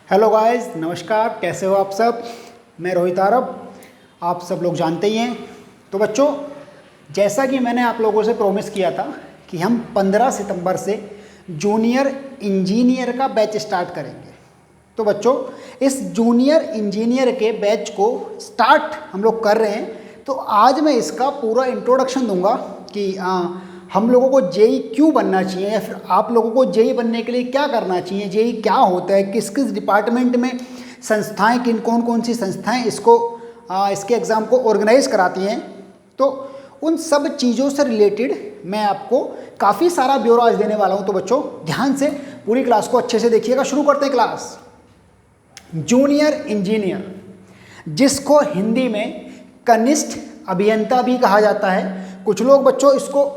Hello guys, नमस्कार। कैसे हो आप सब? मैं रोहित आरब, आप सब लोग जानते ही हैं। तो बच्चों, जैसा कि मैंने आप लोगों से प्रॉमिस किया था कि हम 15 सितंबर से जूनियर इंजीनियर का बैच स्टार्ट करेंगे। तो बच्चों, इस जूनियर इंजीनियर के बैच को स्टार्ट हम लोग कर रहे हैं। तो आज मैं इसका पूरा इंट्रोडक्शन दूंगा कि हम लोगों को जेई क्यों बनना चाहिए, या फिर आप लोगों को जेई बनने के लिए क्या करना चाहिए, जेई क्या होता है, किस किस डिपार्टमेंट में संस्थाएं, कौन कौन सी संस्थाएं इसके एग्ज़ाम को ऑर्गेनाइज कराती हैं। तो उन सब चीज़ों से रिलेटेड मैं आपको काफ़ी सारा ब्यौरा आज देने वाला हूं। तो बच्चों, ध्यान से पूरी क्लास को अच्छे से देखिएगा। शुरू करते हैं क्लास। जूनियर इंजीनियर, जिसको हिंदी में कनिष्ठ अभियंता भी कहा जाता है, कुछ लोग बच्चों इसको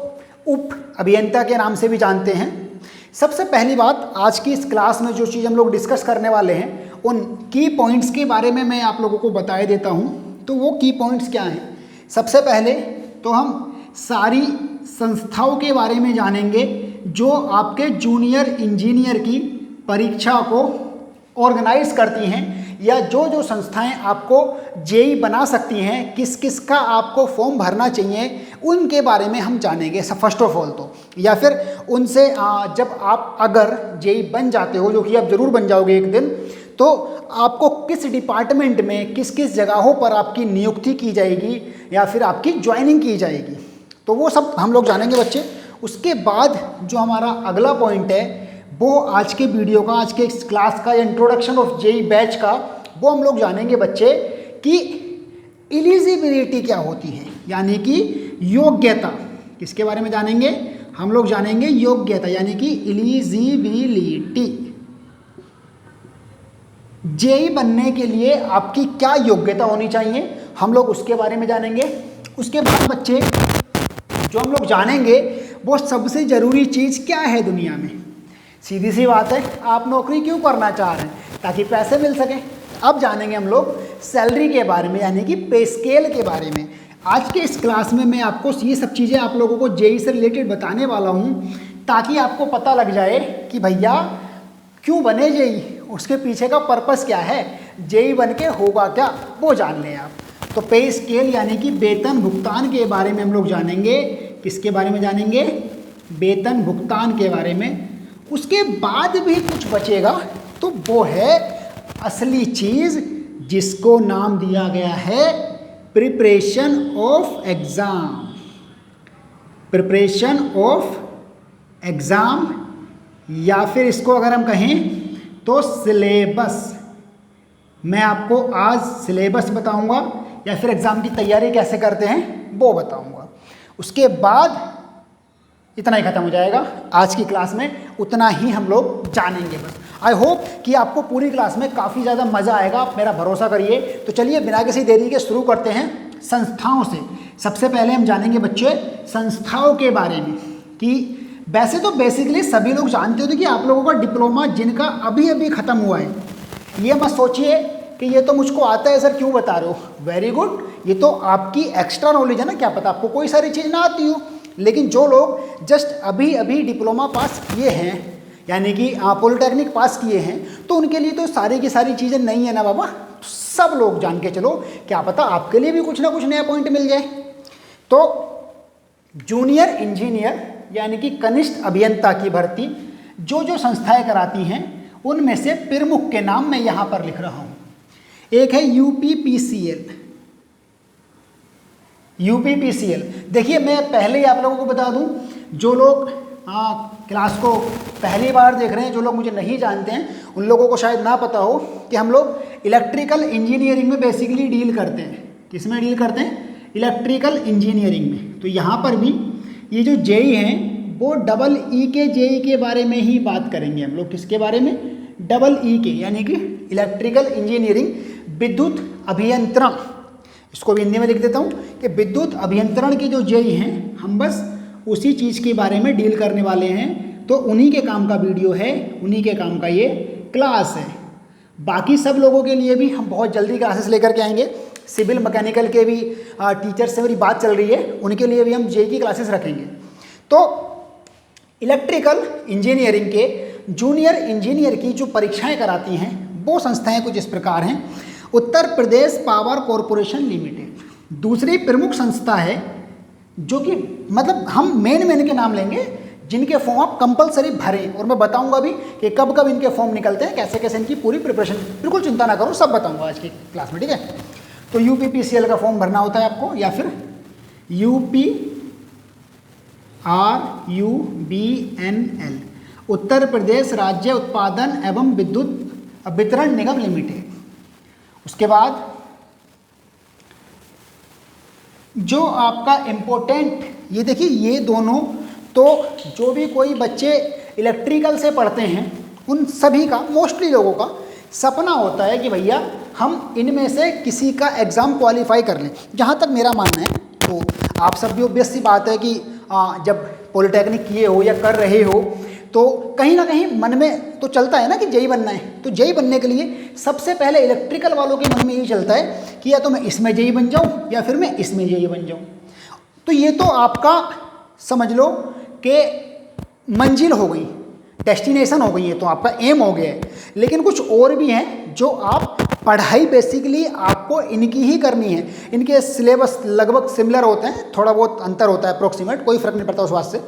उप अभियंता के नाम से भी जानते हैं। सबसे पहली बात, आज की इस क्लास में जो चीज़ हम लोग डिस्कस करने वाले हैं, उन की पॉइंट्स के बारे में मैं आप लोगों को बताए देता हूं। तो वो की पॉइंट्स क्या हैं? सबसे पहले तो हम सारी संस्थाओं के बारे में जानेंगे जो आपके जूनियर इंजीनियर की परीक्षा को ऑर्गेनाइज करती हैं, या जो जो संस्थाएं आपको जेई बना सकती हैं, किस किस का आपको फॉर्म भरना चाहिए, उनके बारे में हम जानेंगे फर्स्ट ऑफ ऑल। तो या फिर उनसे जब आप अगर जेई बन जाते हो, जो कि आप ज़रूर बन जाओगे एक दिन, तो आपको किस डिपार्टमेंट में किस किस जगहों पर आपकी नियुक्ति की जाएगी या फिर आपकी ज्वाइनिंग की जाएगी, तो वो सब हम लोग जानेंगे बच्चे। उसके बाद जो हमारा अगला पॉइंट है, वो आज के वीडियो का, आज के इस क्लास का, इंट्रोडक्शन ऑफ जेई बैच का, वो हम लोग जानेंगे बच्चे कि एलिजिबिलिटी क्या होती है, यानी कि योग्यता। किसके बारे में जानेंगे? हम लोग जानेंगे योग्यता, यानी कि एलिजिबिलिटी। जेई बनने के लिए आपकी क्या योग्यता होनी चाहिए, हम लोग उसके बारे में जानेंगे। उसके बाद बच्चे जो हम लोग जानेंगे, वो सबसे ज़रूरी चीज़ क्या है दुनिया में। सीधी सी बात है, आप नौकरी क्यों करना चाह रहे हैं? ताकि पैसे मिल सकें। अब जानेंगे हम लोग सैलरी के बारे में, यानी कि पे स्केल के बारे में। आज के इस क्लास में मैं आपको ये सब चीज़ें आप लोगों को जेई से रिलेटेड बताने वाला हूँ, ताकि आपको पता लग जाए कि भैया क्यों बने जेई, उसके पीछे का पर्पस क्या है, जेई बन के होगा क्या, वो जान लें आप। तो पे स्केल यानी कि वेतन भुगतान के बारे में हम लोग जानेंगे। किसके बारे में जानेंगे? वेतन भुगतान के बारे में। उसके बाद भी कुछ बचेगा, तो वो है असली चीज़, जिसको नाम दिया गया है preparation of exam. Preparation of exam, या फिर इसको अगर हम कहें तो सिलेबस। मैं आपको आज सिलेबस बताऊंगा, या फिर एग्ज़ाम की तैयारी कैसे करते हैं वो बताऊंगा। उसके बाद इतना ही खत्म हो जाएगा आज की क्लास में। उतना ही हम लोग जानेंगे बस। आई होप कि आपको पूरी क्लास में काफ़ी ज़्यादा मज़ा आएगा, आप मेरा भरोसा करिए। तो चलिए बिना किसी देरी के शुरू करते हैं संस्थाओं से। सबसे पहले हम जानेंगे बच्चे संस्थाओं के बारे में, कि वैसे तो बेसिकली सभी लोग जानते होते कि आप लोगों का डिप्लोमा जिनका अभी अभी ख़त्म हुआ है, ये मत सोचिए कि ये तो मुझको आता है सर, क्यों बता रहे हो। वेरी गुड, ये तो आपकी एक्स्ट्रा नॉलेज है ना, क्या पता आपको कोई सारी चीज़ ना आती हो। लेकिन जो लोग जस्ट अभी अभी डिप्लोमा पास किए हैं, यानी कि पॉलिटेक्निक पास किए हैं, तो उनके लिए तो सारी की सारी चीज़ें नहीं है ना बाबा। तो सब लोग जान के चलो, क्या पता आपके लिए भी कुछ ना कुछ नया पॉइंट मिल जाए। तो जूनियर इंजीनियर यानी कि कनिष्ठ अभियंता की भर्ती जो जो संस्थाएं कराती हैं, उनमें से प्रमुख के नाम मैं यहाँ पर लिख रहा हूँ। एक है यूपीपीसीएल। यूपीपीसीएल, देखिए मैं पहले ही आप लोगों को बता दूं, जो लोग क्लास को पहली बार देख रहे हैं, जो लोग मुझे नहीं जानते हैं, उन लोगों को शायद ना पता हो कि हम लोग इलेक्ट्रिकल इंजीनियरिंग में बेसिकली डील करते हैं। किस में डील करते हैं? इलेक्ट्रिकल इंजीनियरिंग में। तो यहाँ पर भी ये जो जेई हैं, वो डबल ई के जेई के बारे में ही बात करेंगे हम लोग। किसके बारे में? डबल ई के, यानी कि इलेक्ट्रिकल इंजीनियरिंग, विद्युत अभियंत्रण। इसको भी हिंदी में लिख देता हूँ कि विद्युत अभियंत्रण की जो जेई हैं, हम बस उसी चीज़ के बारे में डील करने वाले हैं। तो उन्हीं के काम का वीडियो है, उन्हीं के काम का ये क्लास है। बाकी सब लोगों के लिए भी हम बहुत जल्दी क्लासेस लेकर के आएंगे। सिविल मैकेनिकल के भी टीचर से मेरी बात चल रही है, उनके लिए भी हम जेई की क्लासेस रखेंगे। तो इलेक्ट्रिकल इंजीनियरिंग के जूनियर इंजीनियर की जो परीक्षाएं कराती हैं वो संस्थाएं कुछ इस प्रकार हैं। Uttar Pradesh power corporation limited दूसरी प्रमुख संस्था है, जो कि मतलब हम मेन के नाम लेंगे जिनके फॉर्म आप कंपलसरी भरें, और मैं बताऊंगा भी कि कब कब इनके फॉर्म निकलते हैं, कैसे कैसे इनकी पूरी प्रिपरेशन, बिल्कुल चिंता ना करो, सब बताऊंगा आज की क्लास में, ठीक है। तो यूपीपीसीएल का फॉर्म भरना होता है आपको, या फिर UPRUBNL उत्तर प्रदेश राज्य उत्पादन एवं विद्युत वितरण निगम लिमिटेड। उसके बाद जो आपका इम्पोर्टेंट, ये देखिए ये दोनों, तो जो भी कोई बच्चे इलेक्ट्रिकल से पढ़ते हैं उन सभी का, मोस्टली लोगों का सपना होता है कि भैया हम इनमें से किसी का एग्ज़ाम क्वालिफाई कर लें। जहाँ तक मेरा मानना है, तो आप सब भी ऑब्वियस सी बात है कि जब पॉलिटेक्निक किए हो या कर रहे हो तो कहीं ना कहीं मन में तो चलता है ना कि जेई बनना है। तो जेई बनने के लिए सबसे पहले इलेक्ट्रिकल वालों के मन में यही चलता है कि या तो मैं इसमें जेई बन जाऊँ या फिर मैं इसमें जेई बन जाऊँ। तो ये तो आपका समझ लो कि मंजिल हो गई, डेस्टिनेशन हो गई है, तो आपका एम हो गया है। लेकिन कुछ और भी हैं जो आप पढ़ाई बेसिकली आपको इनकी ही करनी है। इनके सिलेबस लगभग सिमिलर होते हैं, थोड़ा बहुत अंतर होता है अप्रोक्सीमेट, कोई फ़र्क नहीं पड़ता उस बात से,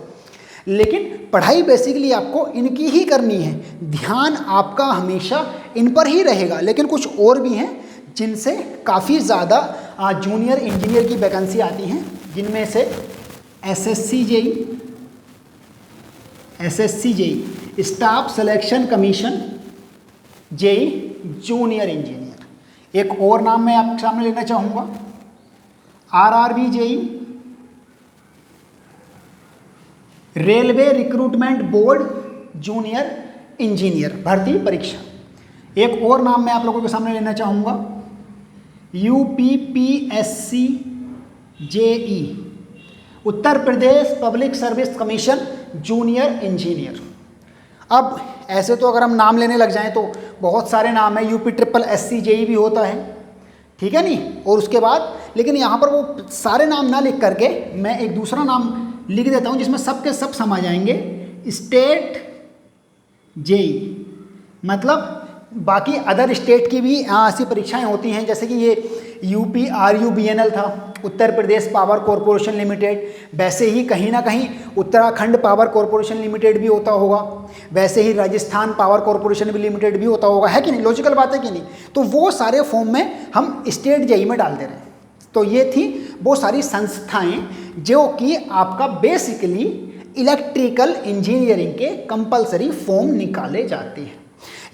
लेकिन पढ़ाई बेसिकली आपको इनकी ही करनी है। ध्यान आपका हमेशा इन पर ही रहेगा। लेकिन कुछ और भी हैं जिनसे काफ़ी ज़्यादा जूनियर इंजीनियर की वैकेंसी आती हैं, जिनमें से SSC JE, staff selection commission JE junior engineer. एक और नाम मैं आपके सामने लेना चाहूँगा, RRB JE, railway recruitment board junior engineer भर्ती परीक्षा। एक और नाम मैं आप लोगों के सामने लेना चाहूँगा, UPPSC JE, Uttar Pradesh public service commission junior engineer. अब ऐसे तो अगर हम नाम लेने लग जाएं तो बहुत सारे नाम हैं, UPSSC जेई भी होता है, ठीक है नहीं, और उसके बाद, लेकिन यहाँ पर वो सारे नाम ना लिख करके मैं एक दूसरा नाम लिख देता हूँ जिसमें सब के सब समा जाएंगे, स्टेट जेई। मतलब बाकी अदर स्टेट की भी ऐसी परीक्षाएं होती हैं, जैसे कि ये UPRUBNL था, Uttar Pradesh power corporation limited, वैसे ही कहीं ना कहीं उत्तराखंड पावर कॉरपोरेशन लिमिटेड भी होता होगा, वैसे ही राजस्थान पावर कॉरपोरेशन भी लिमिटेड भी होता होगा, है कि नहीं, लॉजिकल बात है कि नहीं। तो वो सारे फॉर्म में हम स्टेट जेई में डाल दे रहे हैं। तो ये थी वो सारी संस्थाएं जो कि आपका बेसिकली इलेक्ट्रिकल इंजीनियरिंग के कंपलसरी फॉर्म निकाले जाते हैं।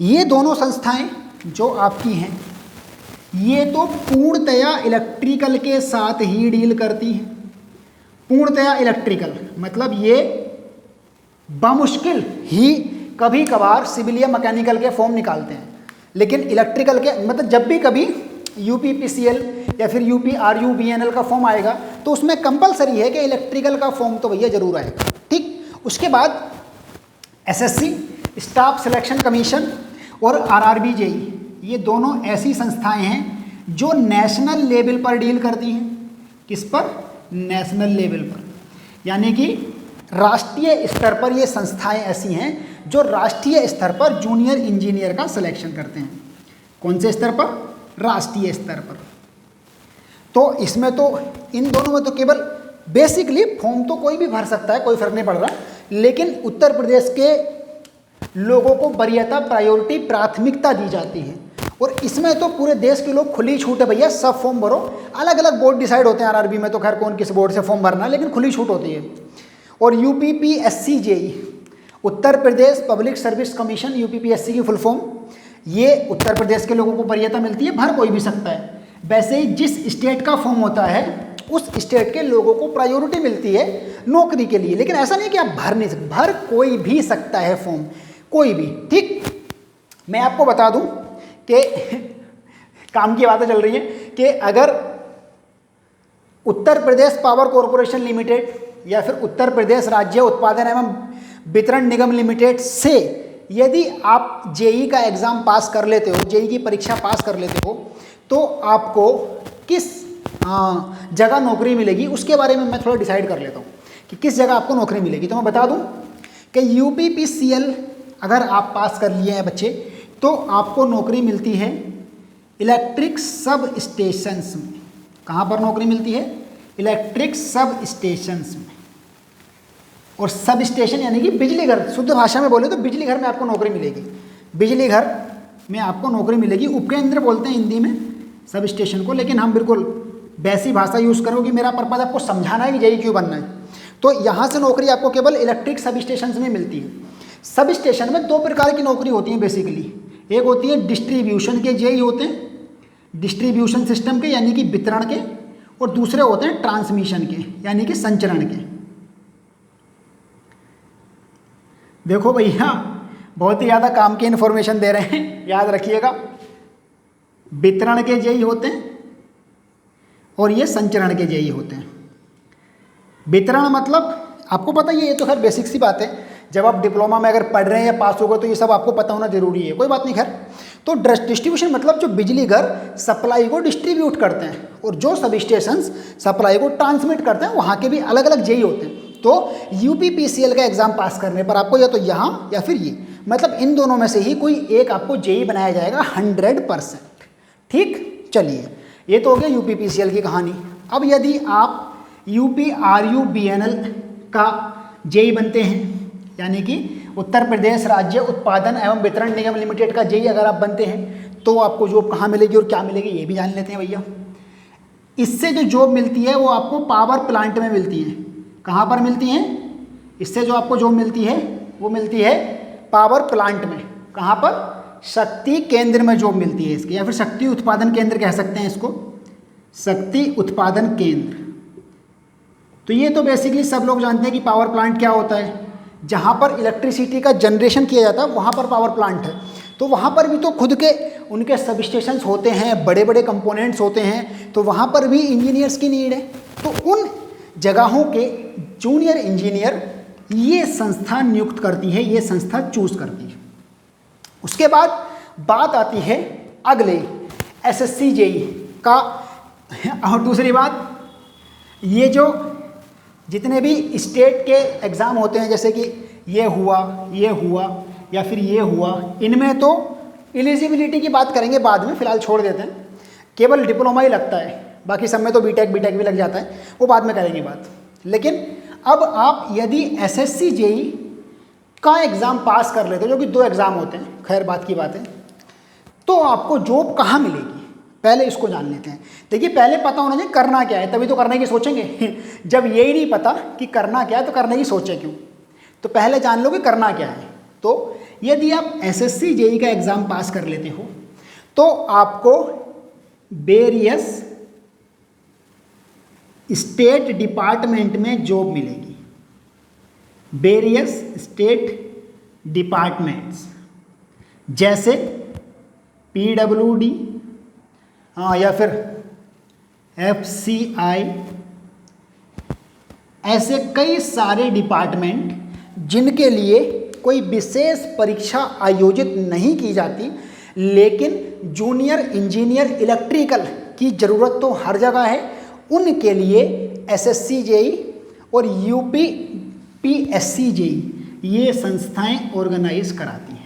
ये दोनों संस्थाएं जो आपकी हैं, ये तो पूर्णतया इलेक्ट्रिकल के साथ ही डील करती हैं। पूर्णतया इलेक्ट्रिकल मतलब ये बमुश्किल ही कभी कभार सिविल या मैकेनिकल के फॉर्म निकालते हैं, लेकिन इलेक्ट्रिकल के मतलब जब भी कभी UPPCL या फिर UPRUBNL का फॉर्म आएगा तो उसमें कंपलसरी है कि इलेक्ट्रिकल का फॉर्म तो भैया जरूर आएगा, ठीक। उसके बाद SSC स्टाफ सिलेक्शन कमीशन और RRB जेई, ये दोनों ऐसी संस्थाएं हैं जो नेशनल लेवल पर डील करती हैं। किस पर? नेशनल लेवल पर, यानी कि राष्ट्रीय स्तर पर ये संस्थाएं ऐसी हैं जो राष्ट्रीय स्तर पर जूनियर इंजीनियर का सिलेक्शन करते हैं। कौन से स्तर पर? राष्ट्रीय स्तर पर। तो इसमें तो इन दोनों में तो केवल बेसिकली फॉर्म तो कोई भी भर सकता है, कोई फर्क नहीं पड़ रहा, लेकिन उत्तर प्रदेश के लोगों को वरीयता प्रायोरिटी प्राथमिकता दी जाती है। और इसमें तो पूरे देश के लोग खुली छूट है भैया, सब फॉर्म भरो। अलग अलग बोर्ड डिसाइड होते हैं, RRB में तो खैर कौन किस बोर्ड से फॉर्म भरना है, लेकिन खुली छूट होती है। और UPPSC JE Uttar Pradesh public service commission, UPPSC की फुल फॉर्म, ये उत्तर प्रदेश के लोगों को वरीयता मिलती है, भर कोई भी सकता है। वैसे ही जिस स्टेट का फॉर्म होता है उस स्टेट के लोगों को प्रायोरिटी मिलती है नौकरी के लिए, लेकिन ऐसा नहीं कि आप भर नहीं सकते, भर कोई भी सकता है फॉर्म, कोई भी, ठीक। मैं आपको बता दूं कि काम की बातें चल रही है कि अगर Uttar Pradesh power corporation limited या फिर उत्तर प्रदेश राज्य उत्पादन एवं वितरण निगम लिमिटेड से यदि आप जेई का एग्ज़ाम पास कर लेते हो, जेई की परीक्षा पास कर लेते हो, तो आपको किस जगह नौकरी मिलेगी उसके बारे में मैं थोड़ा डिसाइड कर लेता हूँ कि किस जगह आपको नौकरी मिलेगी। तो मैं बता दूँ कि UPPCL अगर आप पास कर लिए हैं बच्चे तो आपको नौकरी मिलती है इलेक्ट्रिक सब स्टेशंस में। कहाँ पर नौकरी मिलती है? इलेक्ट्रिक सब स्टेशंस में। और सब स्टेशन यानी कि बिजली घर, शुद्ध भाषा में बोले तो बिजली घर में आपको नौकरी मिलेगी। बिजली घर में आपको नौकरी मिलेगी। उपकेंद्र बोलते हैं हिंदी में सब स्टेशन को, लेकिन हम बिल्कुल वैसी भाषा यूज़ करो कि मेरा पर्पज़ आपको समझाना है कि जेई क्यों बनना है। तो यहाँ से नौकरी आपको केवल इलेक्ट्रिक सब स्टेशन में मिलती है। सब स्टेशन में दो प्रकार की नौकरी होती है बेसिकली। एक होती है डिस्ट्रीब्यूशन के जेई होते हैं, डिस्ट्रीब्यूशन सिस्टम के यानी कि वितरण के, और दूसरे होते हैं ट्रांसमिशन के यानी कि संचरण के। देखो भैया बहुत ही ज़्यादा काम की इन्फॉर्मेशन दे रहे हैं, याद रखिएगा। वितरण के जेई होते हैं और ये संचरण के जेई होते हैं। वितरण मतलब आपको पता ही है, ये तो खैर बेसिक सी बात है। जब आप डिप्लोमा में अगर पढ़ रहे हैं या पास हो गए तो ये सब आपको पता होना जरूरी है, कोई बात नहीं। खैर तो डिस्ट्रीब्यूशन मतलब जो बिजली घर सप्लाई को डिस्ट्रीब्यूट करते हैं और जो सब स्टेशंस सप्लाई को ट्रांसमिट करते हैं वहाँ के भी अलग अलग जेई होते हैं। तो यूपीपीसीएल का एग्जाम पास करने पर आपको या तो यहाँ या फिर ये, मतलब इन दोनों में से ही कोई एक आपको जेई बनाया जाएगा 100%। ठीक, चलिए ये तो हो गया यूपीपीसीएल की कहानी। अब यदि आप यूपीआरयूबीएनएल का जेई बनते हैं, यानी कि उत्तर प्रदेश राज्य उत्पादन एवं वितरण निगम लिमिटेड का जेई अगर आप बनते हैं, तो आपको जॉब कहाँ मिलेगी और क्या मिलेगी ये भी जान लेते हैं भैया। इससे जो जॉब मिलती है वो आपको पावर प्लांट में मिलती है। कहाँ पर मिलती हैं? इससे जो आपको जॉब मिलती है वो मिलती है पावर प्लांट में। कहाँ पर? शक्ति केंद्र में जॉब मिलती है इसकी, या फिर शक्ति उत्पादन केंद्र कह सकते हैं इसको, शक्ति उत्पादन केंद्र। तो ये तो बेसिकली सब लोग जानते हैं कि पावर प्लांट क्या होता है। जहाँ पर इलेक्ट्रिसिटी का जनरेशन किया जाता है वहाँ पर पावर प्लांट है। तो वहाँ पर भी तो खुद के उनके सब स्टेशंस होते हैं, बड़े बड़े कंपोनेंट्स होते हैं, तो वहाँ पर भी इंजीनियर्स की नीड है। तो उन जगहों के जूनियर इंजीनियर ये संस्था नियुक्त करती है, ये संस्था चूज करती है। उसके बाद बात आती है अगले एसएससी जेई का। और दूसरी बात, ये जो जितने भी स्टेट के एग्ज़ाम होते हैं, जैसे कि ये हुआ या फिर ये हुआ, इनमें तो एलिजिबिलिटी की बात करेंगे बाद में, फिलहाल छोड़ देते हैं। केवल डिप्लोमा ही लगता है, बाकी सब में तो बीटेक भी लग जाता है, वो बाद में करेंगे बात। लेकिन अब आप यदि एसएससी जेई का एग्ज़ाम पास कर लेते हो, जो कि 2 एग्ज़ाम होते हैं, खैर बात की बात है, तो आपको जॉब कहाँ मिलेगी पहले इसको जान लेते हैं। देखिए पहले पता होना चाहिए करना क्या है, तभी तो करने की सोचेंगे। जब यही नहीं पता कि करना क्या है तो करने की सोचे क्यों। तो पहले जान लो कि करना क्या है। तो यदि आप एसएससी जेई का एग्ज़ाम पास कर लेते हो तो आपको वेरियस स्टेट डिपार्टमेंट में जॉब मिलेगी। वेरियस स्टेट डिपार्टमेंट्स जैसे पीडब्ल्यूडी, या फिर एफसीआई, ऐसे कई सारे डिपार्टमेंट जिनके लिए कोई विशेष परीक्षा आयोजित नहीं की जाती, लेकिन जूनियर इंजीनियर इलेक्ट्रिकल की ज़रूरत तो हर जगह है, उनके लिए एसएससी जेई और यूपीपीएससी जेई ये संस्थाएं ऑर्गेनाइज कराती हैं।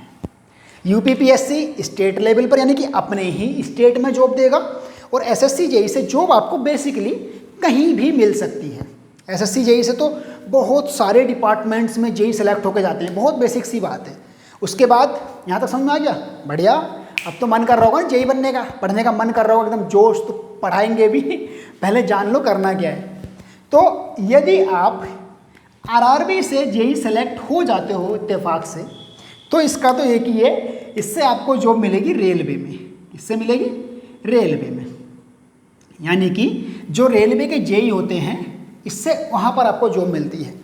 यूपीपीएससी स्टेट लेवल पर यानी कि अपने ही स्टेट में जॉब देगा, और एसएससी जेई से जॉब आपको बेसिकली कहीं भी मिल सकती है। एसएससी जेई से तो बहुत सारे डिपार्टमेंट्स में जेई सेलेक्ट होकर जाते हैं, बहुत बेसिक सी बात है। उसके बाद यहाँ तक समझ में आ गया? बढ़िया। अब तो मन कर रहा होगा जेई बनने का, पढ़ने का मन कर रहा होगा एकदम जोश, तो पढ़ाएंगे भी। पहले जान लो करना क्या है। तो यदि आप आरआरबी से जेई सेलेक्ट हो जाते हो इत्तेफाक से, तो इसका तो एक ही है, इससे आपको जॉब मिलेगी रेलवे में। इससे मिलेगी रेलवे में, यानी कि जो रेलवे के जेई होते हैं इससे वहाँ पर आपको जॉब मिलती है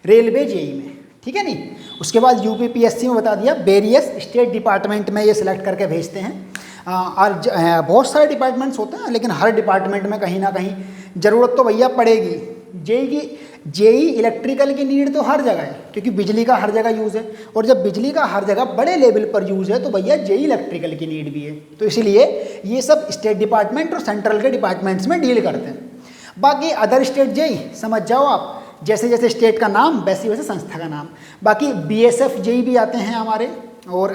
रेलवे जेई में, ठीक है नहीं। उसके बाद यूपीपीएससी में बता दिया वेरियस स्टेट डिपार्टमेंट में ये सिलेक्ट करके भेजते हैं। और बहुत सारे डिपार्टमेंट्स होते हैं, लेकिन हर डिपार्टमेंट में कहीं ना कहीं ज़रूरत तो भैया पड़ेगी। जेई इलेक्ट्रिकल की नीड तो हर जगह है, क्योंकि बिजली का हर जगह यूज़ है, और जब बिजली का हर जगह बड़े लेवल पर यूज़ है तो भैया जेई इलेक्ट्रिकल की नीड भी है। तो इसीलिए ये सब स्टेट डिपार्टमेंट और सेंट्रल के डिपार्टमेंट्स में डील करते हैं। बाकी अदर स्टेट जेई समझ जाओ आप, जैसे जैसे स्टेट का नाम वैसे वैसे संस्था का नाम। बाकी बीएसएफ जेई भी आते हैं हमारे, और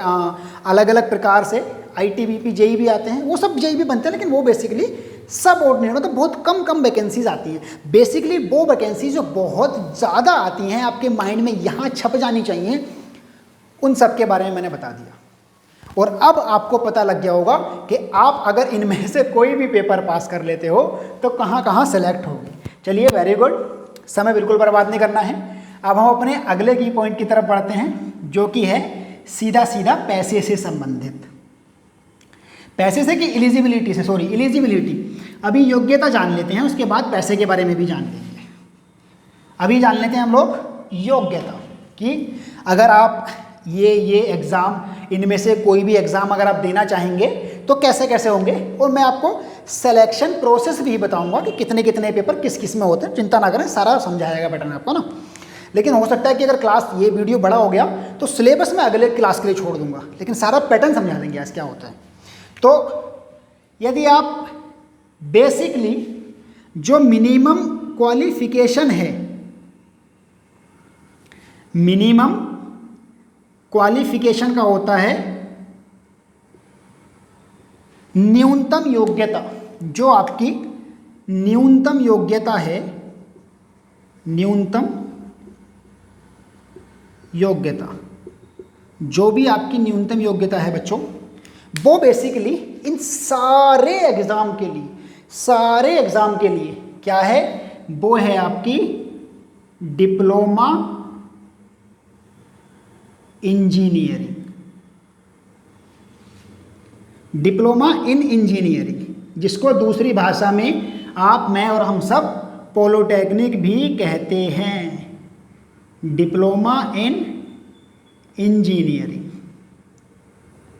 अलग अलग प्रकार से ITBP जेई भी आते हैं, वो सब जेई भी बनते हैं, लेकिन वो बेसिकली सब ऑर्डिनरी मतलब बहुत कम वैकेंसीज आती हैं। बेसिकली वो वैकेंसीज जो बहुत ज़्यादा आती हैं आपके माइंड में यहाँ छप जानी चाहिए, उन सब के बारे में मैंने बता दिया। और अब आपको पता लग गया होगा कि आप अगर इनमें से कोई भी पेपर पास कर लेते हो तो कहाँ कहाँ सेलेक्ट होगी। चलिए वेरी गुड, समय बिल्कुल बर्बाद नहीं करना है। अब हम अपने अगले की पॉइंट की तरफ बढ़ते हैं, जो कि है सीधा सीधा पैसे से संबंधित। पैसे से कि एलिजिबिलिटी से, सॉरी एलिजिबिलिटी। अभी योग्यता जान लेते हैं, उसके बाद पैसे के बारे में भी जान लेंगे। अभी जान लेते हैं हम लोग योग्यता कि अगर आप ये एग्ज़ाम, इनमें से कोई भी एग्ज़ाम अगर आप देना चाहेंगे तो कैसे कैसे होंगे, और मैं आपको सिलेक्शन प्रोसेस भी बताऊंगा कि कितने कितने पेपर किस किस में होते हैं। चिंता ना करें, सारा समझाएगा पैटर्न आपको ना। लेकिन हो सकता है कि अगर क्लास ये वीडियो बड़ा हो गया तो सिलेबस में अगले क्लास के लिए छोड़ दूंगा, लेकिन सारा पैटर्न समझा देंगे आज क्या होता है। तो यदि आप बेसिकली जो मिनिमम क्वालिफिकेशन है, मिनिमम क्वालिफिकेशन का होता है न्यूनतम योग्यता, जो आपकी न्यूनतम योग्यता है, न्यूनतम योग्यता, जो भी आपकी न्यूनतम योग्यता है बच्चों, वो बेसिकली इन सारे एग्जाम के लिए, सारे एग्जाम के लिए क्या है, वो है आपकी diploma engineering, diploma in engineering, जिसको दूसरी भाषा में आप, मैं और हम सब पॉलिटेक्निक भी कहते हैं। डिप्लोमा इन इंजीनियरिंग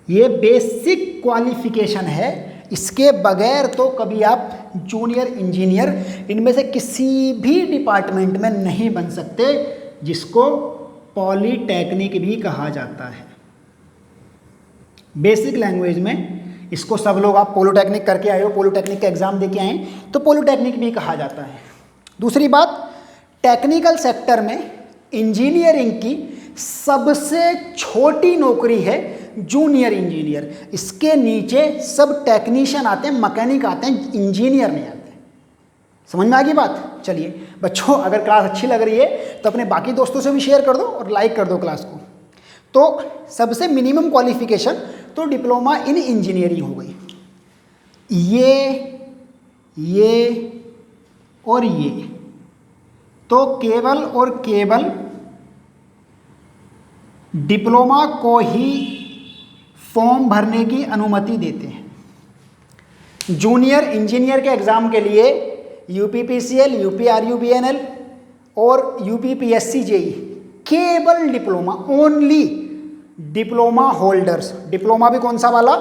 ये बेसिक क्वालिफिकेशन है, इसके बगैर तो कभी आप जूनियर इंजीनियर इनमें से किसी भी डिपार्टमेंट में नहीं बन सकते, जिसको पॉलीटेक्निक भी कहा जाता है। बेसिक लैंग्वेज में इसको सब लोग, आप पॉलीटेक्निक करके आए हो, पॉलीटेक्निक का एग्जाम देके आए तो पॉलीटेक्निक भी कहा जाता है। दूसरी बात, टेक्निकल सेक्टर में इंजीनियरिंग की सबसे छोटी नौकरी है जूनियर इंजीनियर। इसके नीचे सब टेक्नीशियन आते हैं, मैकेनिक आते हैं, इंजीनियर नहीं आते। समझ में आ गई बात? चलिए बच्चों, अगर क्लास अच्छी लग रही है तो अपने बाकी दोस्तों से भी शेयर कर दो और लाइक कर दो क्लास को। तो सबसे मिनिमम क्वालिफिकेशन तो डिप्लोमा इन इंजीनियरिंग हो गई। ये और ये तो केवल और केवल डिप्लोमा को ही फॉर्म भरने की अनुमति देते हैं। जूनियर इंजीनियर के एग्जाम के लिए UPPCL, UPRUBNL और UPPSC जेई केवल diploma, only diploma holders. Diploma भी कौन सा वाला?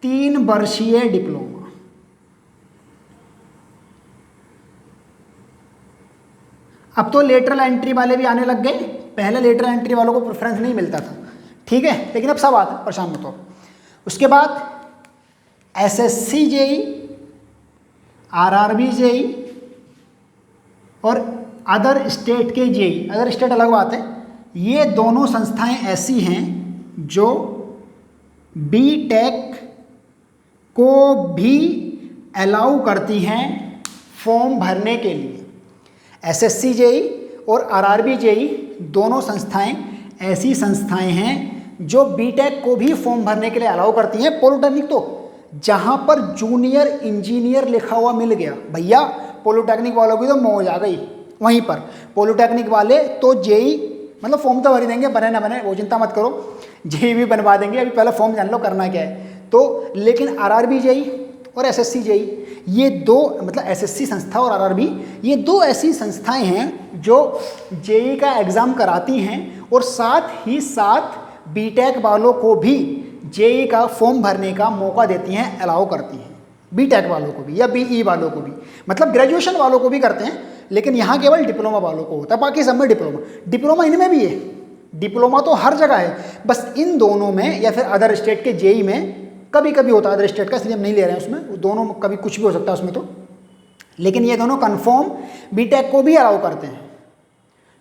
3 वर्षीय डिप्लोमा। अब तो लेटरल एंट्री वाले भी आने लग गए, पहले लेटरल एंट्री वालों को प्रेफरेंस नहीं मिलता था, ठीक है, लेकिन अब सब आते, परेशान मत हो। उसके बाद SSC जेई, RRB जेई और अदर स्टेट के जेई, अदर स्टेट अलग बात है। ये दोनों संस्थाएं ऐसी हैं जो BTech को भी अलाउ करती हैं फॉर्म भरने के लिए। SSC जेई और RRB जेई दोनों संस्थाएं ऐसी संस्थाएं हैं जो BTech को भी फॉर्म भरने के लिए अलाउ करती हैं। पॉलिटेक्निक तो जहां पर जूनियर इंजीनियर लिखा हुआ मिल गया, भैया पॉलिटेक्निक वालों की तो मौज आ गई। वहीं पर पॉलिटेक्निक वाले तो जेई मतलब फॉर्म तो भर ही देंगे, बने ना बने वो चिंता मत करो, जेई भी बनवा देंगे। अभी पहले फॉर्म जान लो करना क्या है तो। लेकिन RRB जेई और SSC जेई ये दो, मतलब SSC संस्था और RRB, ये दो ऐसी संस्थाएं हैं जो जेई का एग्ज़ाम कराती हैं और साथ ही साथ BTech वालों को भी जेई का फॉर्म भरने का मौका देती हैं, अलाउ करती हैं। BTech वालों को भी या BE वालों को भी, मतलब ग्रेजुएशन वालों को भी करते हैं, लेकिन यहाँ केवल डिप्लोमा वालों को होता है, बाकी सब में डिप्लोमा इनमें भी है। डिप्लोमा तो हर जगह है, बस इन दोनों में या फिर अदर स्टेट के जेई में कभी कभी होता है, अदर स्टेट का, इसलिए हम नहीं ले रहे हैं उसमें, दोनों कभी कुछ भी हो सकता है उसमें तो। लेकिन ये दोनों कन्फर्म BTech को भी अलाउ करते हैं,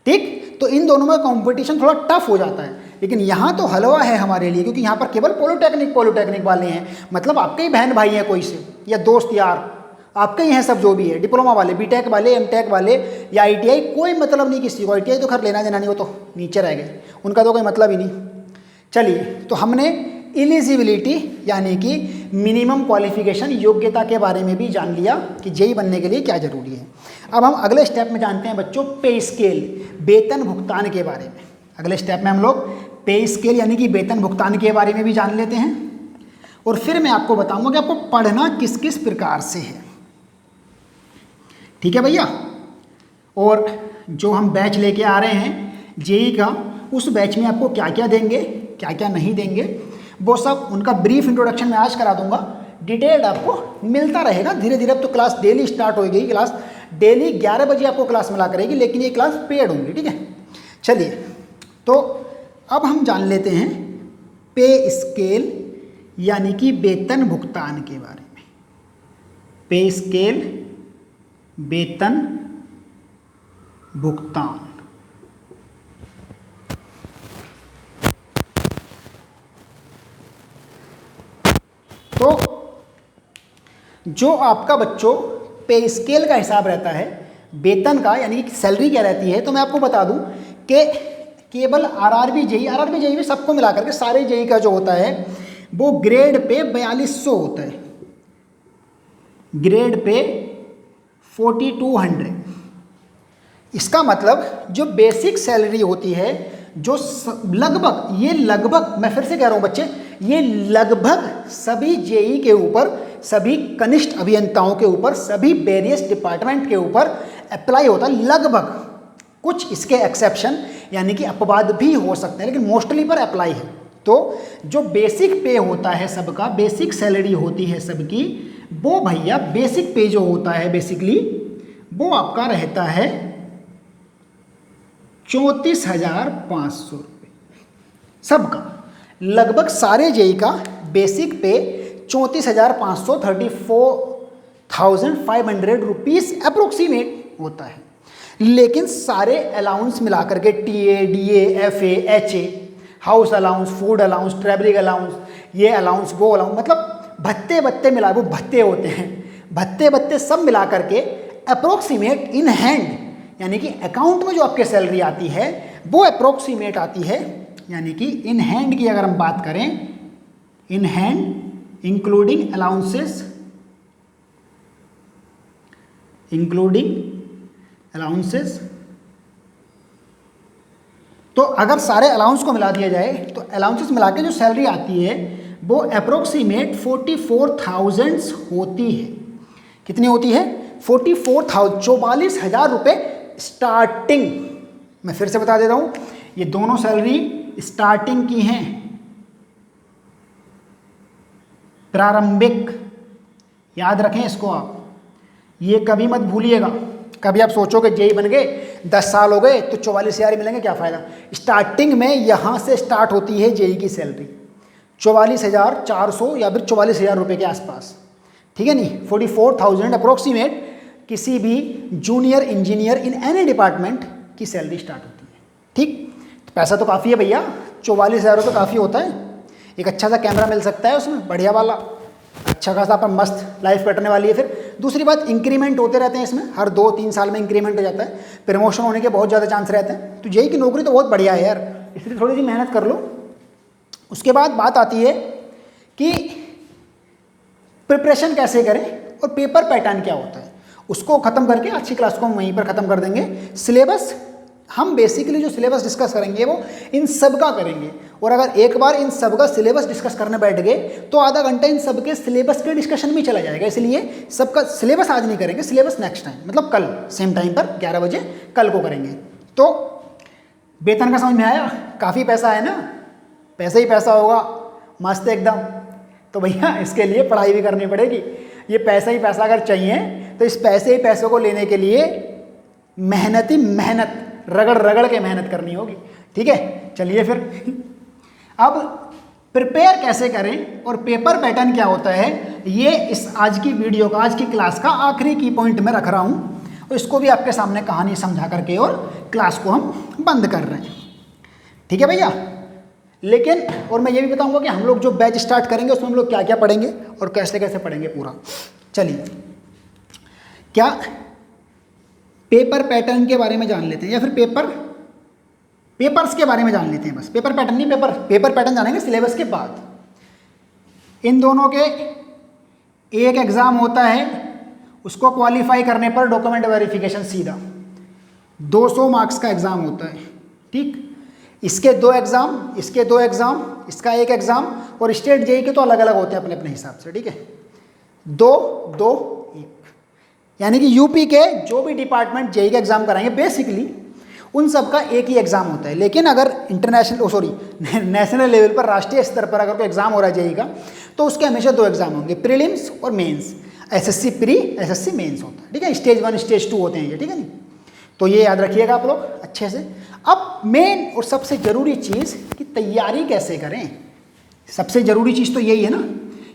ठीक। तो इन दोनों में कंपटीशन थोड़ा टफ हो जाता है, लेकिन यहाँ तो हलवा है हमारे लिए, क्योंकि यहाँ पर केवल पॉलिटेक्निक वाले हैं, मतलब आपके ही बहन भाई हैं कोई से, या दोस्त यार आपके ही हैं सब, जो भी है डिप्लोमा वाले, बीटेक वाले, एमटेक वाले या आईटीआई, कोई मतलब नहीं किसी को। आईटीआई तो खैर लेना देना नहीं, वो तो नीचे रह गए, उनका तो कोई मतलब ही नहीं। चलिए, तो हमने एलिजिबिलिटी यानी कि मिनिमम क्वालिफिकेशन, योग्यता के बारे में भी जान लिया कि जेई बनने के लिए क्या जरूरी है। अब हम अगले स्टेप में जानते हैं बच्चों पे स्केल, वेतन भुगतान के बारे में। अगले स्टेप में हम लोग पे स्केल यानी कि वेतन भुगतान के बारे में भी जान लेते हैं, और फिर मैं आपको बताऊंगा कि आपको पढ़ना किस किस प्रकार से है। ठीक है भैया। और जो हम बैच लेके आ रहे हैं जेई का, उस बैच में आपको क्या क्या देंगे, क्या क्या नहीं देंगे, वो सब उनका ब्रीफ इंट्रोडक्शन मैं आज करा दूंगा। डिटेल्ड आपको मिलता रहेगा धीरे धीरे। अब तो क्लास डेली स्टार्ट हो गई, क्लास डेली 11 बजे आपको क्लास मिला करेगी, लेकिन ये क्लास पेड होंगी। ठीक है, चलिए, तो अब हम जान लेते हैं पे स्केल यानी कि वेतन भुगतान के बारे में। पे स्केल, वेतन भुगतान। तो जो आपका बच्चों पे स्केल का हिसाब रहता है वेतन का, यानी कि सैलरी क्या रहती है, तो मैं आपको बता दूं कि केवल आरआरबी जेई में सबको मिला करके सारे जेई का जो होता है वो ग्रेड पे 4200 होता है, ग्रेड पे 4200। इसका मतलब जो बेसिक सैलरी होती है, जो लगभग, ये लगभग, मैं फिर से कह रहा हूं बच्चे, ये लगभग सभी जेई के ऊपर, सभी कनिष्ठ अभियंताओं के ऊपर, सभी वेरियस डिपार्टमेंट के ऊपर अप्लाई होता है लगभग। कुछ इसके एक्सेप्शन यानी कि अपवाद भी हो सकते हैं, लेकिन मोस्टली पर अप्लाई है। तो जो बेसिक पे होता है सबका, बेसिक सैलरी होती है सबकी, वो भैया बेसिक पे जो होता है बेसिकली वो आपका रहता है 34,500 रुपये सबका। लगभग सारे जेई का बेसिक पे 34,500, 34,500 रुपीज़ अप्रोक्सीमेट होता है। लेकिन सारे अलाउंस मिला करके, TA, DA, FA, HA, house allowance, food allowance, travelling allowance, ये अलाउंस, वो अलाउंस, मतलब भत्ते मिला, वो भत्ते होते हैं, भत्ते सब मिला करके अप्रोक्सीमेट इन हैंड, यानी कि अकाउंट में जो आपके सैलरी आती है वो अप्रोक्सीमेट आती है, यानी कि इन हैंड की अगर हम बात करें, इन हैंड इंक्लूडिंग अलाउंसेस, तो अगर सारे अलाउंस को मिला दिया जाए तो अलाउंसेस मिला के जो सैलरी आती है वो अप्रोक्सीमेट 44,000 होती है। कितनी होती है? 44,000, 44,000 रुपये स्टार्टिंग। मैं फिर से बता देता हूँ, ये दोनों सैलरी स्टार्टिंग की हैं, प्रारंभिक। याद रखें इसको आप, ये कभी मत भूलिएगा। कभी आप सोचोगे जेई बन गए 10 साल हो गए तो 44,000 मिलेंगे, क्या फ़ायदा। स्टार्टिंग में यहाँ से स्टार्ट होती है जेई की सैलरी 44,400 या फिर 44,000 रुपये के आसपास, ठीक है नहीं। 44,000 अप्रोक्सीमेट किसी भी junior engineer in any department की सैलरी स्टार्ट होती है, ठीक। तो पैसा तो काफ़ी है भैया, 44,000 रुपये काफ़ी होता है। एक अच्छा सा कैमरा मिल सकता है उसमें, बढ़िया वाला, अच्छा खासा अपन मस्त लाइफ कटने वाली है। फिर दूसरी बात, इंक्रीमेंट होते रहते हैं इसमें, हर 2-3 साल में इंक्रीमेंट हो जाता है, प्रमोशन होने के बहुत ज़्यादा चांस रहते हैं। तो जेई की नौकरी तो बहुत बढ़िया है यार, इसलिए थोड़ी सी मेहनत कर लो। उसके बाद बात आती है कि प्रिपरेशन कैसे करें और पेपर पैटर्न क्या होता है, उसको ख़त्म करके अच्छी क्लास को हम वहीं पर ख़त्म कर देंगे। सिलेबस हम बेसिकली जो सिलेबस डिस्कस करेंगे वो इन सब का करेंगे, और अगर एक बार इन सब का सिलेबस डिस्कस करने बैठ गए तो आधा घंटा इन सब के सिलेबस के डिस्कशन में चला जाएगा। इसलिए सबका सिलेबस आज नहीं करेंगे, सिलेबस नेक्स्ट टाइम, मतलब कल सेम टाइम पर 11 बजे कल को करेंगे। तो वेतन का समझ में आया, काफ़ी पैसा है ना, पैसा ही पैसा होगा, मस्त एकदम। तो भैया इसके लिए पढ़ाई भी करनी पड़ेगी। ये पैसा ही पैसा अगर चाहिए तो इस पैसे ही पैसों को लेने के लिए मेहनत ही मेहनत, रगड़ के मेहनत करनी होगी, ठीक है। चलिए फिर अब प्रिपेयर कैसे करें और पेपर पैटर्न क्या होता है, ये इस आज की वीडियो का, आज की क्लास का आखिरी की पॉइंट में रख रहा हूँ, और इसको भी आपके सामने कहानी समझा करके और क्लास को हम बंद कर रहे हैं, ठीक है भैया। लेकिन और मैं ये भी बताऊंगा कि हम लोग जो बैच स्टार्ट करेंगे उसमें हम लोग क्या क्या पढ़ेंगे और कैसे कैसे पढ़ेंगे पूरा। चलिए, क्या पेपर पैटर्न के बारे में जान लेते हैं, या फिर पेपर्स के बारे में जान लेते हैं। बस पेपर पैटर्न नहीं, पेपर पैटर्न जानेंगे सिलेबस के बाद। इन दोनों के एक एग्ज़ाम होता है, उसको क्वालिफाई करने पर डॉक्यूमेंट वेरिफिकेशन सीधा 200 मार्क्स का एग्ज़ाम होता है। ठीक, इसके 2 एग्ज़ाम, इसके 2 एग्ज़ाम, इसका 1 एग्ज़ाम, और स्टेट जेई के तो अलग अलग होते हैं अपने अपने हिसाब से। ठीक है, 2 2 1, यानी कि यूपी के जो भी डिपार्टमेंट जेई का एग्ज़ाम कराएंगे बेसिकली उन सब का एक ही एग्ज़ाम होता है। लेकिन अगर नेशनल लेवल पर, राष्ट्रीय स्तर पर अगर कोई एग्ज़ाम हो रहा है जेई का, तो उसके हमेशा 2 एग्ज़ाम होंगे, प्रीलिम्स और mains. SSC pre, SSC mains होता है। ठीक है, स्टेज 1 स्टेज 2 होते हैं ये। ठीक है नहीं, तो ये याद रखिएगा आप लोग अच्छे से। अब मेन और सबसे ज़रूरी चीज़ कि तैयारी कैसे करें। सबसे ज़रूरी चीज़ तो यही है ना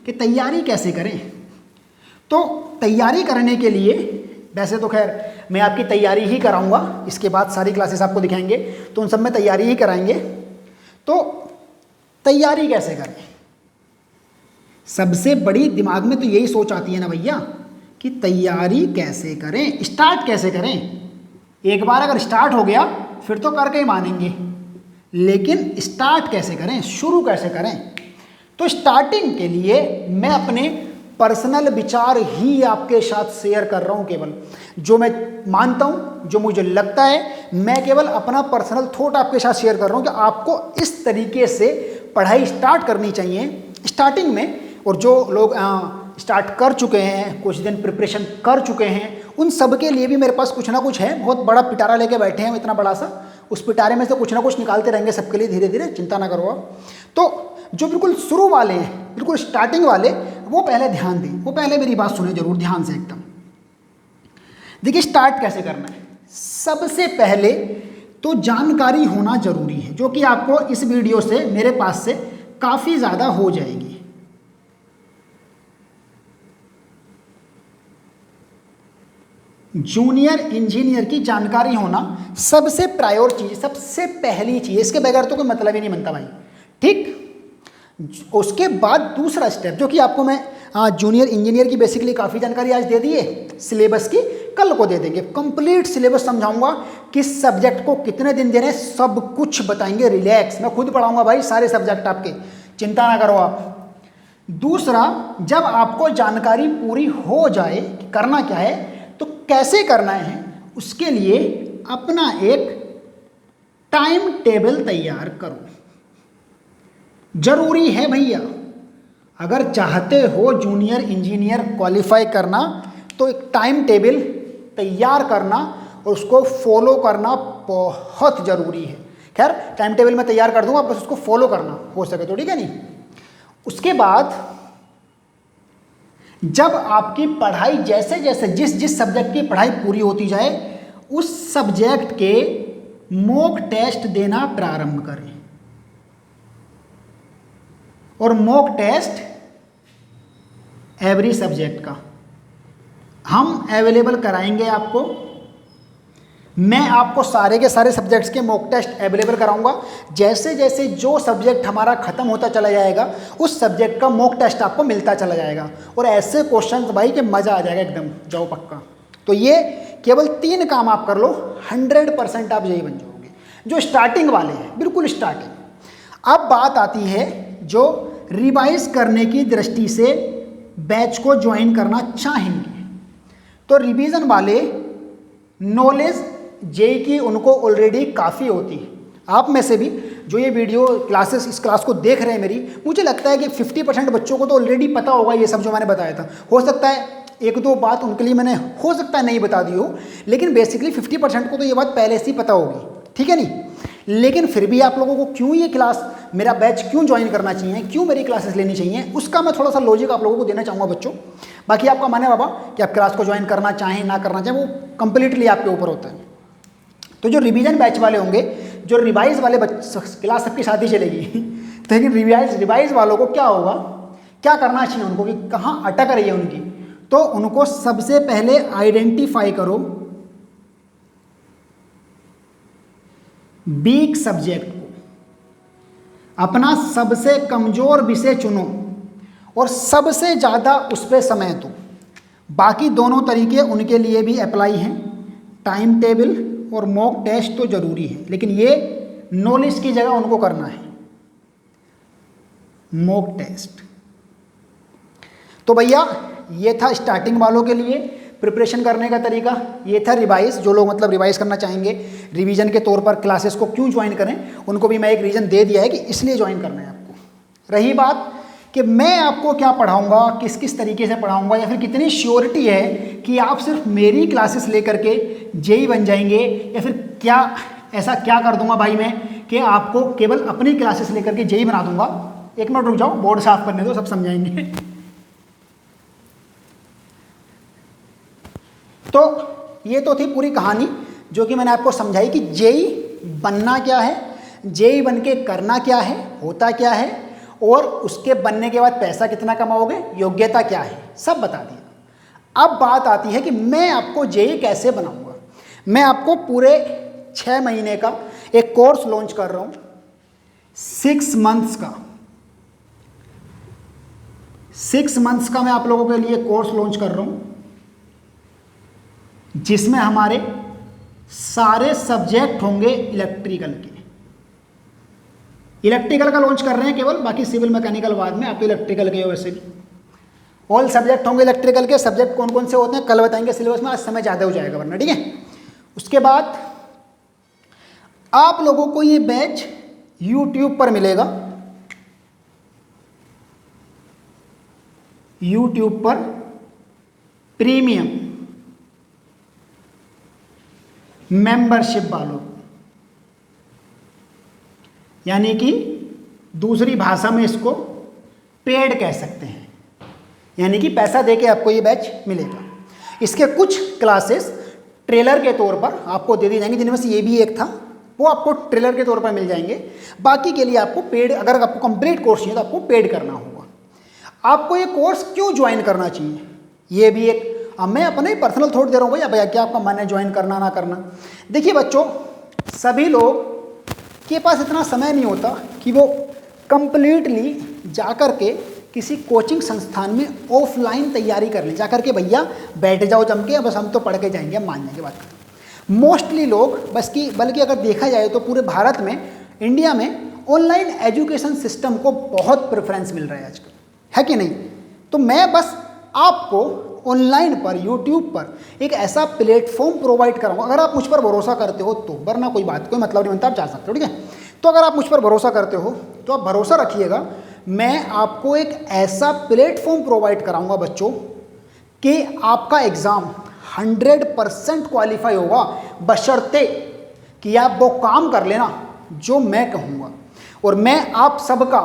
कि तैयारी कैसे करें। तो तैयारी करने के लिए, वैसे तो खैर मैं आपकी तैयारी ही कराऊंगा, इसके बाद सारी क्लासेस आपको दिखाएंगे, तो उन सब में तैयारी ही कराएंगे। तो तैयारी कैसे करें, सबसे बड़ी दिमाग में तो यही सोच आती है ना भैया कि तैयारी कैसे करें, स्टार्ट कैसे करें। एक बार अगर स्टार्ट हो गया फिर तो करके ही मानेंगे, लेकिन स्टार्ट कैसे करें, शुरू कैसे करें। तो स्टार्टिंग के लिए मैं अपने पर्सनल विचार ही आपके साथ शेयर कर रहा हूं, केवल जो मैं मानता हूं, जो मुझे लगता है, मैं केवल अपना पर्सनल थॉट आपके साथ शेयर कर रहा हूं कि आपको इस तरीके से पढ़ाई स्टार्ट करनी चाहिए स्टार्टिंग में। और जो लोग स्टार्ट कर चुके हैं, कुछ दिन प्रिपरेशन कर चुके हैं, उन सब के लिए भी मेरे पास कुछ ना कुछ है। बहुत बड़ा पिटारा लेके बैठे हैं, इतना बड़ा सा, उस पिटारे में से कुछ ना कुछ निकालते रहेंगे सबके लिए धीरे धीरे, चिंता ना करो आप। तो जो बिल्कुल शुरू वाले हैं, बिल्कुल स्टार्टिंग वाले, वो पहले ध्यान दें, वो पहले मेरी बात सुने जरूर ध्यान से एकदम। देखिए स्टार्ट कैसे करना है। सबसे पहले तो जानकारी होना जरूरी है, जो कि आपको इस वीडियो से, मेरे पास से काफ़ी ज़्यादा हो जाएगी। जूनियर इंजीनियर की जानकारी होना सबसे प्रायोर चीज़, सबसे पहली चीज़, इसके बगैर तो कोई मतलब ही नहीं बनता भाई। ठीक, उसके बाद दूसरा स्टेप, जो कि आपको मैं जूनियर इंजीनियर की बेसिकली काफ़ी जानकारी आज दे दी है, सिलेबस की कल को दे देंगे। कंप्लीट सिलेबस समझाऊंगा, किस सब्जेक्ट को कितने दिन देने, सब कुछ बताएंगे। रिलैक्स, मैं खुद पढ़ाऊंगा भाई सारे सब्जेक्ट आपके, चिंता ना करो आप। दूसरा, जब आपको जानकारी पूरी हो जाए कि करना क्या है, तो कैसे करना है, उसके लिए अपना एक टाइम टेबल तैयार करो। जरूरी है भैया, अगर चाहते हो जूनियर इंजीनियर क्वालिफाई करना, तो एक टाइम टेबल तैयार करना और उसको फॉलो करना बहुत ज़रूरी है। खैर टाइम टेबल मैं तैयार कर दूंगा, बस उसको फॉलो करना हो सके तो, ठीक है नहीं। उसके बाद जब आपकी पढ़ाई जैसे जैसे जिस सब्जेक्ट की पढ़ाई पूरी होती जाए, उस सब्जेक्ट के मॉक टेस्ट देना प्रारंभ करें। और मॉक टेस्ट एवरी सब्जेक्ट का हम अवेलेबल कराएंगे आपको। मैं आपको सारे के सारे सब्जेक्ट्स के मॉक टेस्ट अवेलेबल कराऊंगा। जैसे जैसे जो सब्जेक्ट हमारा खत्म होता चला जाएगा, उस सब्जेक्ट का मॉक टेस्ट आपको मिलता चला जाएगा। और ऐसे क्वेश्चंस भाई कि मज़ा आ जाएगा एकदम, जाओ पक्का। तो ये केवल 3 काम आप कर लो, 100% आप यही बन जाओगे, जो स्टार्टिंग वाले हैं, बिल्कुल स्टार्टिंग। अब बात आती है जो रिवाइज करने की दृष्टि से बैच को ज्वाइन करना चाहेंगे। तो रिवीजन वाले नॉलेज जेई की उनको ऑलरेडी काफ़ी होती है। आप में से भी जो ये वीडियो क्लासेस, इस क्लास को देख रहे हैं मेरी, मुझे लगता है कि 50% बच्चों को तो ऑलरेडी पता होगा ये सब जो मैंने बताया था। हो सकता है 1-2 बात उनके लिए मैंने हो सकता है नहीं बता दी हो, लेकिन बेसिकली 50% को तो ये बात पहले से ही पता होगी, ठीक है नहीं। लेकिन फिर भी आप लोगों को क्यों ये क्लास, मेरा बैच क्यों ज्वाइन करना चाहिए, क्यों मेरी क्लासेस लेनी चाहिए, उसका मैं थोड़ा सा लॉजिक आप लोगों को देना चाहूँगा बच्चों। बाकी आपका मन है बाबा कि आप क्लास को ज्वाइन करना चाहें ना करना चाहें, वो कंप्लीटली आपके ऊपर होता है। तो जो रिवीजन बैच वाले होंगे, जो रिवाइज वाले क्लास सबकी साथ ही चलेगी तो लेकिन रिवाइज वालों को क्या होगा, क्या करना चाहिए उनको, कि कहाँ अटक रही है उनकी। तो उनको सबसे पहले आइडेंटिफाई करो वीक सब्जेक्ट को। अपना सबसे कमज़ोर विषय चुनो और सबसे ज़्यादा उस पर समय दो। बाकी दोनों तरीके उनके लिए भी अप्लाई हैं। टाइम टेबल और मॉक टेस्ट तो ज़रूरी है, लेकिन ये नॉलेज की जगह उनको करना है मॉक टेस्ट। तो भैया ये था स्टार्टिंग वालों के लिए प्रिपरेशन करने का तरीका। ये था रिवाइज, जो लोग मतलब रिवाइज करना चाहेंगे रिवीजन के तौर पर क्लासेस को क्यों ज्वाइन करें, उनको भी मैं एक रीज़न दे दिया है कि इसलिए ज्वाइन करना है आपको। रही बात कि मैं आपको क्या पढ़ाऊंगा, किस किस तरीके से पढ़ाऊंगा, या फिर कितनी श्योरिटी है कि आप सिर्फ मेरी क्लासेस लेकर के जेई बन जाएंगे, या फिर क्या ऐसा क्या कर दूंगा भाई मैं कि आपको केवल अपनी क्लासेस लेकर के जेई बना दूंगा। एक मिनट रुक जाओ, बोर्ड साफ करने दो, सब समझाएंगे। तो ये तो थी पूरी कहानी जो कि मैंने आपको समझाई कि जेई बनना क्या है, जेई बन के करना क्या है, होता क्या है, और उसके बनने के बाद पैसा कितना कमाओगे, योग्यता क्या है, सब बता दिया। अब बात आती है कि मैं आपको जेई कैसे बनाऊंगा। मैं आपको पूरे 6 महीने का एक कोर्स लॉन्च कर रहा हूं, 6 मंथ्स का। 6 मंथ्स का मैं आप लोगों के लिए कोर्स लॉन्च कर रहा हूं, जिसमें हमारे सारे सब्जेक्ट होंगे इलेक्ट्रिकल के। इलेक्ट्रिकल का लॉन्च कर रहे हैं केवल, बाकी सिविल मैकेनिकल बाद में। आप तो इलेक्ट्रिकल के हो वैसे भी। ऑल सब्जेक्ट होंगे इलेक्ट्रिकल के। सब्जेक्ट कौन कौन से होते हैं कल बताएंगे सिलेबस में, आज समय ज़्यादा हो जाएगा वरना, ठीक है। उसके बाद आप लोगों को ये बैच यूट्यूब पर मिलेगा, यूट्यूब पर प्रीमियम मेंबरशिप वालों, यानी कि दूसरी भाषा में इसको पेड कह सकते हैं, यानी कि पैसा देके आपको ये बैच मिलेगा। इसके कुछ क्लासेस ट्रेलर के तौर पर आपको दे दी जाएंगी, जिनमें से ये भी एक था, वो आपको ट्रेलर के तौर पर मिल जाएंगे। बाकी के लिए आपको पेड, अगर आपको कंप्लीट कोर्स चाहिए तो आपको पेड करना होगा। आपको ये कोर्स क्यों ज्वाइन करना चाहिए, ये भी एक, अब मैं अपने ही पर्सनल थॉट दे रहा हूँ भैया क्या आपका मन है ज्वाइन करना ना करना। देखिए बच्चों, सभी लोग के पास इतना समय नहीं होता कि वो कंप्लीटली जाकर के किसी कोचिंग संस्थान में ऑफलाइन तैयारी कर लें, जाकर के भैया बैठ जाओ जम के, बस हम तो पढ़ के जाएंगे, हम मान जाएंगे, बात करें। मोस्टली लोग बल्कि अगर देखा जाए तो पूरे भारत में, इंडिया में ऑनलाइन एजुकेशन सिस्टम को बहुत प्रेफरेंस मिल रहा है आजकल, है कि नहीं। तो मैं बस आपको ऑनलाइन पर, यूट्यूब पर एक ऐसा प्लेटफॉर्म प्रोवाइड कराऊंगा। अगर आप मुझ पर भरोसा करते हो तो, वरना कोई मतलब नहीं बनता, आप जा सकते हो, ठीक है। तो अगर आप मुझ पर भरोसा करते हो तो आप भरोसा रखिएगा, मैं आपको एक ऐसा प्लेटफॉर्म प्रोवाइड कराऊंगा बच्चों कि आपका एग्ज़ाम 100% क्वालिफाई होगा, बशर्ते कि आप वो काम कर लेना जो मैं कहूँगा। और मैं आप सबका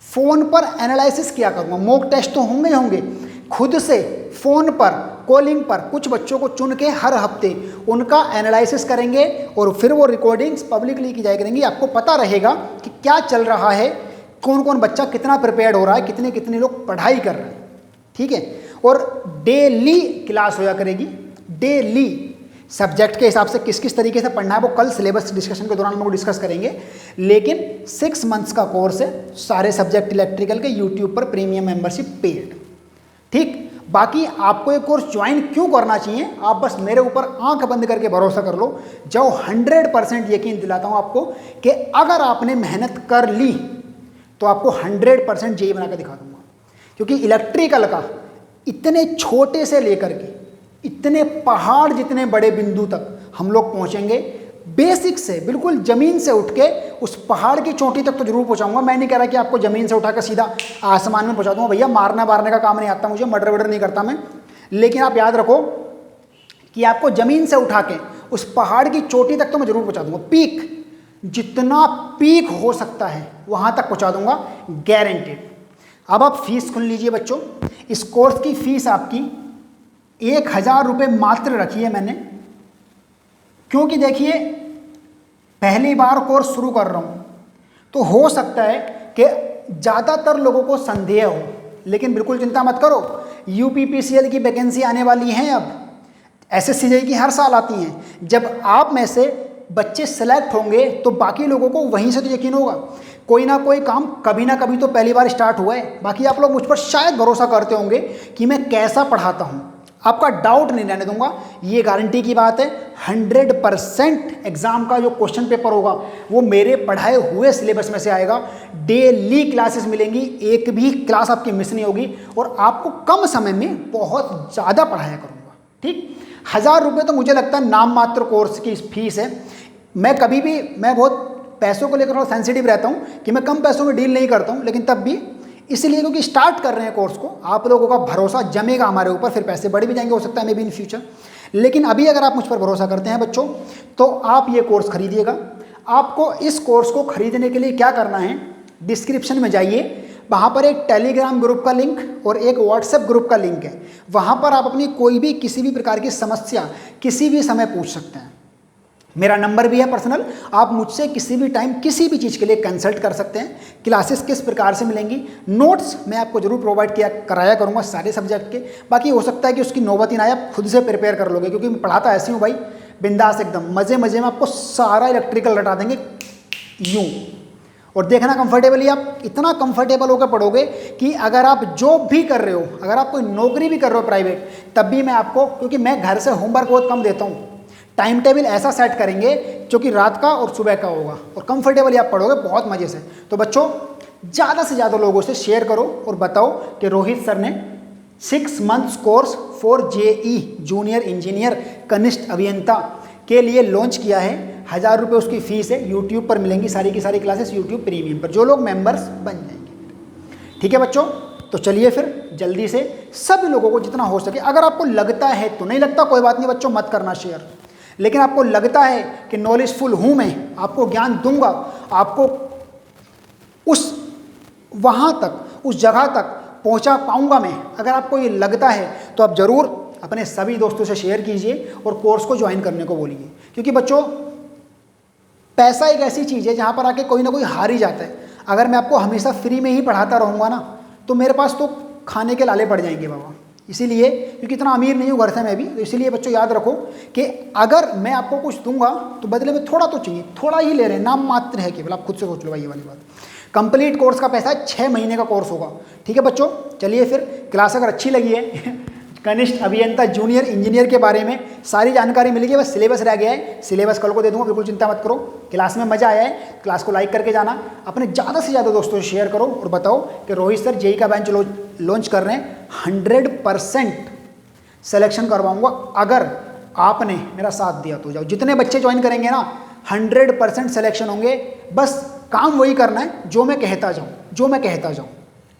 फ़ोन पर एनालिसिस किया करूँगा। मॉक टेस्ट तो होंगे ही होंगे, खुद से फ़ोन पर, कॉलिंग पर कुछ बच्चों को चुन के हर हफ्ते उनका एनालिसिस करेंगे और फिर वो रिकॉर्डिंग्स पब्लिकली की जाया करेंगी। आपको पता रहेगा कि क्या चल रहा है, कौन कौन बच्चा कितना प्रिपेयर्ड हो रहा है, कितने कितने लोग पढ़ाई कर रहे हैं, ठीक है। और डेली क्लास होया करेगी, डेली सब्जेक्ट के हिसाब से किस किस तरीके से पढ़ना है वो कल सिलेबस डिस्कशन के दौरान हम लोग डिस्कस करेंगे। लेकिन 6 मंथ्स का कोर्स है, सारे सब्जेक्ट इलेक्ट्रिकल के, यूट्यूब पर प्रीमियम मेंबरशिप पेड, ठीक। बाकी आपको ये कोर्स ज्वाइन क्यों करना चाहिए, आप बस मेरे ऊपर आंख बंद करके भरोसा कर लो, जो 100% यकीन दिलाता हूँ आपको कि अगर आपने मेहनत कर ली तो आपको 100% जेई बना कर दिखा दूंगा। क्योंकि इलेक्ट्रिकल का इतने छोटे से लेकर के इतने पहाड़ जितने बड़े बिंदु तक हम लोग पहुँचेंगे, बेसिक से बिल्कुल ज़मीन से उठ के उस पहाड़ की चोटी तक तो जरूर पहुंचाऊंगा। मैं नहीं कह रहा कि आपको ज़मीन से उठाकर सीधा आसमान में पहुंचा दूंगा, भैया मारने का काम नहीं आता मुझे, मर्डर वर्डर नहीं करता मैं। लेकिन आप याद रखो कि आपको ज़मीन से उठा के उस पहाड़ की चोटी तक तो मैं जरूर पहुंचा दूंगा। पीक, जितना पीक हो सकता है वहाँ तक पहुँचा दूंगा, गारंटेड। अब आप फीस सुन लीजिए बच्चों, इस कोर्स की फ़ीस आपकी 1000 रुपये मात्र रखी है मैंने, क्योंकि देखिए पहली बार कोर्स शुरू कर रहा हूँ तो हो सकता है कि ज़्यादातर लोगों को संदेह हो, लेकिन बिल्कुल चिंता मत करो, यूपीपीसीएल की वैकेंसी आने वाली हैं, अब एसएससी की हर साल आती हैं। जब आप में से बच्चे सेलेक्ट होंगे तो बाकी लोगों को वहीं से तो यकीन होगा। कोई ना कोई काम कभी ना कभी तो पहली बार स्टार्ट हुआ है। बाकी आप लोग मुझ पर शायद भरोसा करते होंगे कि मैं कैसा पढ़ाता हूँ, आपका डाउट नहीं रहने दूंगा, ये गारंटी की बात है। 100% एग्जाम का जो क्वेश्चन पेपर होगा वो मेरे पढ़ाए हुए सिलेबस में से आएगा। डेली क्लासेस मिलेंगी, एक भी क्लास आपकी मिस नहीं होगी, और आपको कम समय में बहुत ज़्यादा पढ़ाया करूँगा। ठीक, 1000 रुपये तो मुझे लगता है नाम मात्र कोर्स की फीस है। मैं बहुत पैसों को लेकर थोड़ा सेंसिटिव रहता हूँ कि मैं कम पैसों में डील नहीं करता हूँ, लेकिन तब भी इसलिए क्योंकि स्टार्ट कर रहे हैं कोर्स को, आप लोगों का भरोसा जमेगा हमारे ऊपर, फिर पैसे बढ़ भी जाएंगे हो सकता है मे बी इन फ्यूचर। लेकिन अभी अगर आप मुझ पर भरोसा करते हैं बच्चों, तो आप ये कोर्स खरीदिएगा। आपको इस कोर्स को खरीदने के लिए क्या करना है, डिस्क्रिप्शन में जाइए, वहाँ पर एक टेलीग्राम ग्रुप का लिंक और एक व्हाट्सएप ग्रुप का लिंक है। वहाँ पर आप अपनी कोई भी किसी भी प्रकार की समस्या किसी भी समय पूछ सकते हैं। मेरा नंबर भी है पर्सनल, आप मुझसे किसी भी टाइम किसी भी चीज़ के लिए कंसल्ट कर सकते हैं। क्लासेस किस प्रकार से मिलेंगी, नोट्स मैं आपको जरूर प्रोवाइड कराया करूँगा सारे सब्जेक्ट के। बाकी हो सकता है कि उसकी नौबत ही ना आए, आप खुद से प्रिपेयर कर लोगे, क्योंकि मैं पढ़ाता ऐसे हूँ भाई, बिंदास एकदम मज़े मज़े में आपको सारा इलेक्ट्रिकल रटा देंगे यूँ। और देखना कंफर्टेबली, आप इतना कंफर्टेबल होकर पढ़ोगे कि अगर आप जॉब भी कर रहे हो, अगर आप कोई नौकरी भी कर रहे हो प्राइवेट, तब भी मैं आपको, क्योंकि मैं घर से होमवर्क बहुत कम देता हूँ, टाइम टेबल ऐसा सेट करेंगे जो कि रात का और सुबह का होगा, और कंफर्टेबली आप पढ़ोगे बहुत मज़े से। तो बच्चों, ज़्यादा से ज़्यादा लोगों से शेयर करो और बताओ कि रोहित सर ने 6 months course for JE junior engineer कनिष्ठ अभियंता के लिए लॉन्च किया है। 1000 रुपये उसकी फ़ीस है। यूट्यूब पर मिलेंगी सारी की सारी क्लासेस, यूट्यूब प्रीमियम पर, जो लोग मेंबर्स बन जाएंगे। ठीक है बच्चों, तो चलिए फिर जल्दी से सभी लोगों को जितना हो सके, अगर आपको लगता है तो, नहीं लगता कोई बात नहीं बच्चों, मत करना शेयर, लेकिन आपको लगता है कि नॉलेजफुल हूँ मैं, आपको ज्ञान दूंगा, आपको उस वहाँ तक, उस जगह तक पहुँचा पाऊँगा मैं, अगर आपको ये लगता है तो आप ज़रूर अपने सभी दोस्तों से शेयर कीजिए और कोर्स को ज्वाइन करने को बोलिए। क्योंकि बच्चों, पैसा एक ऐसी चीज़ है जहाँ पर आके कोई ना कोई हार ही जाता है। अगर मैं आपको हमेशा फ्री में ही पढ़ाता रहूँगा ना, तो मेरे पास तो खाने के लाले पड़ जाएंगे बाबा। इसीलिए, क्योंकि इतना अमीर नहीं हूँ घर से मैं भी, तो इसीलिए बच्चों याद रखो कि अगर मैं आपको कुछ दूंगा तो बदले में थोड़ा तो चाहिए, थोड़ा ही ले रहे हैं, नाम मात्र है केवल, आप खुद से सोच लो भाई ये वाली बात। कंप्लीट कोर्स का पैसा 6 महीने का कोर्स होगा। ठीक है बच्चों, चलिए फिर, क्लास अगर अच्छी लगी है कनिष्ठ अभियंता जूनियर इंजीनियर के बारे में सारी जानकारी मिल गई, बस सिलेबस रह गया है, सिलेबस कल को दे दूंगा, बिल्कुल चिंता मत करो। क्लास में मजा आया है, क्लास को लाइक करके जाना, अपने ज़्यादा से ज़्यादा दोस्तों से शेयर करो और बताओ कि रोहित सर JEE का बेंच लॉन्च कर रहे हैं। 100% सिलेक्शन करवाऊंगा अगर आपने मेरा साथ दिया तो। जाओ, जितने बच्चे ज्वाइन करेंगे ना 100% सिलेक्शन होंगे। बस काम वही करना है जो मैं कहता जाऊँ,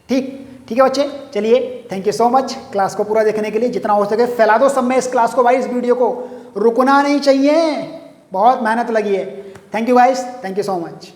ठीक है बच्चे। चलिए, thank you so much class को पूरा देखने के लिए। जितना हो सके फैला दो सब में इस क्लास को भाई, इस वीडियो को रुकना नहीं चाहिए, बहुत मेहनत लगी है। Thank you guys, thank you so much.